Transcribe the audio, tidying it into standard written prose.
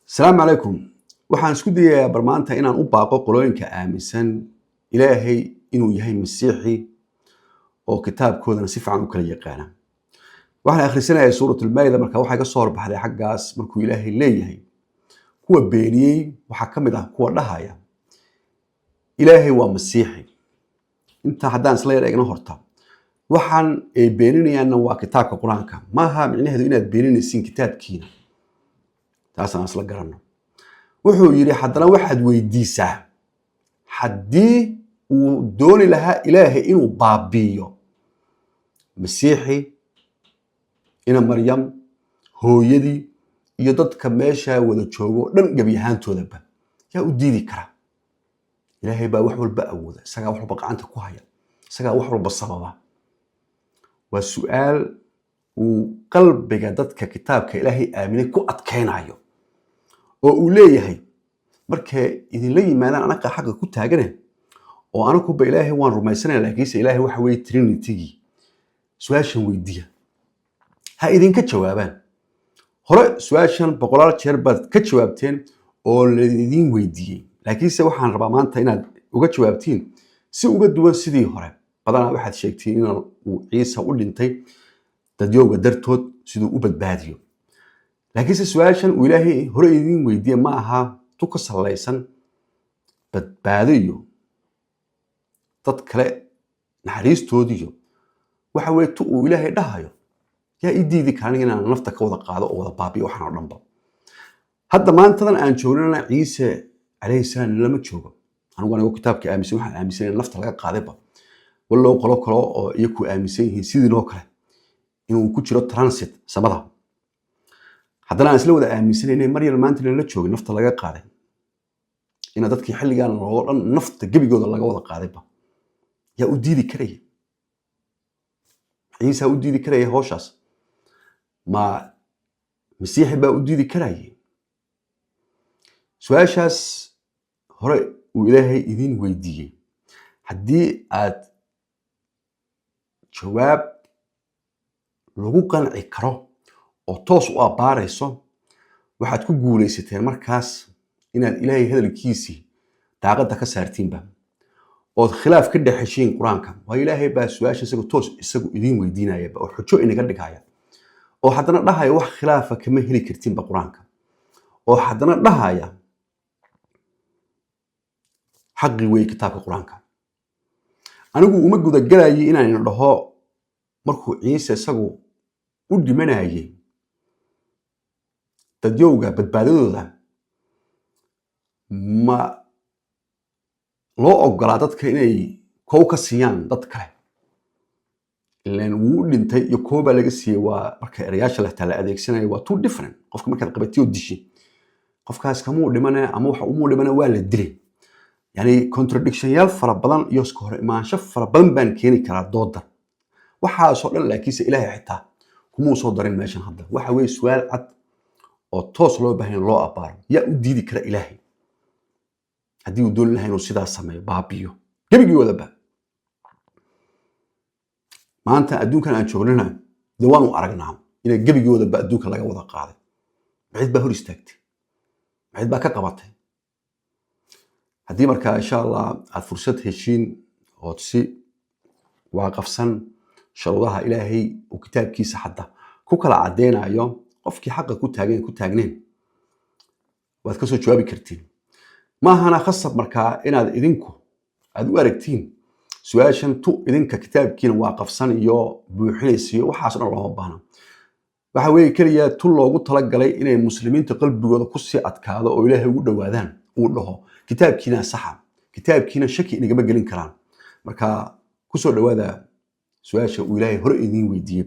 السلام عليكم. waxaan isku dayayaa barmaanta inaan u baaqo qolooyinka aaminsan Ilaahay inuu yahay Masiixi oo kitaabkoodana si fiican u kala yaqaana. Waxaan akhrisanayaa suuratul Maa'ida marka waxa ka soo horbaxday xaggaas markuu Ilaahay leeyahay kuwa beeniyay waxa kamid ah kuwa dhahaya Ilaahay waa Masiixi. Inta haddaan isla yar eegno horta waxaan ay beeninayaan waa kitaabka Quraanka. Maaha micnaheedu inaad beeninaysiin kitaabkiina. taasaan isla garanno. wuxuu yiri haddana waxaad weydiisaa haddii uu dooni lahaa Ilaahay inuu baabiyo Masiixi ina Maryam hooyadii iyo dadka meesha wada joogo dhan gabi ahaantoodaba yaa u diidi kara. Ilaahay baa wax walba awooda, isaga wax walba gacanta ku haya, isaga wax walba sababa. waa su'aal uu qalbiga dadka kitaabka Ilaahay aaminay ku adkeynayo oo uu leeyahay markay idin la yimaadaan anaga xaq ku taagana oo anagu ba Ilaahay waan rumaysanahay laakiin Ilaahay waxa weey Trinity su'aashan weydiya ha idin ka jawaabaan hore su'aashan boqolaal jeer baad ka jawaabteen oo la idin weydiiyay laakiin waxaan rabaa maanta inaad uga jawaabtiin si uga duwan sidii hore badanaa waxaad sheegtiin in uu Ciise u dhintay dadyooga dartood sidoo u badbaadiyo laakiin su'aashan uu Ilaahay hore idin weydiiyay ma aha tu ka salaysan badbaadiyo dad kale naxariistoodiyo waxa weey tu uu Ilaahay dhahayo yaa idiidi karaan inaan nafta ka wada qaado oo wada baabiyo waxaan oo dhanba. hadda maantadan aan joognana Ciise alayhi salaam lama joogo anigu kitaabka aaminsan waxaan aaminsan nafta laga qaadayba wallow qolo oo iyagu aaminsan yihiin sidii loo kale inuu ku jiro transit samada. haddana isla wada aaminsan inay Maryam maanta la joogay nafta laga qaaday ina dadkii xilligan oo dhan nafta gabigooda laga wada qaadayba yaa u diidi karay. Ciise u diidi karay hawshaas ma Masiixi baa u diidi karay. su'aashaas hore uu Ilaahay idin weydiiyay haddii aad jawaab lagu qanci karo oo toos u abaarayso waxaad ku guuleysateen markaas inaad Ilaahay hadalkiisii daaqada ka saartiinba oo khilaaf ka dhaxashiin Quraanka. waa Ilaahay baa su'aasha isagu idin weydiinaya oo xujo inaga dhigaya oo haddana dhahaya wax khilaafa kama heli kartiinba Quraanka oo haddana dhahaya xaqi way kitaabka Quraanka. anigu uma guda galayay inaan dhaho markuu Ciise isagu u dhimanayay dadyowga badbaadadooda ma loo ogolaa dadka inay koow ka siiyaan dad kale ilaan wuu dhintay iyo kooba laga siiyay waa marka erayaasha la tala adeegsanayo waa two different qofka marka qabatiyo dishi qofkaas kama u dhimanay ama waxa uu dhimanay waa la dilay yani contradiction yal fara badan iyo iska hor imaansho fara badan baan keeni karaa dooda waxa soo dhan laakiin Ilaahay xitaa kuma soo darin meeshan hadda waxa weey su'aal cad oo toos loo baahan loo abaaro yaa u diidi kara Ilaahay haddii uu doon lahayn sidaas sameeyo baabiyo gabigooda ba. maanta adduunkan aan joognana dawaan u aragnaa in gabigooda ba adduunka laga wada qaaday cid baa hor istaagtay cid baa ka qabatay. haddii marka insha Allah aad fursad heshiin oo si waaqafsan sharuudaha Ilaahay oo kitaabkiisa hadda ku kala cadeynayo qofkii xaq ku taagneen waad ka soo jawaabi kartiin. ma ahana khasab marka inaad idinku aad u aragtiin su'aashan tu idinka kitaabkiina waaqafsan iyo buuxinaysiyo waxaas dhan loo baahna. waxa weey kaliya tu loogu tala galay inay muslimiinta qalbigooda ku sii adkaado oo Ilaahay ugu dhawaadaan uu dhaho kitaabkiina saxa kitaabkiina shaki inaga gelin karaan. marka ku soo dhawaada su'aasha uu Ilaahay hore idin weydiiyay.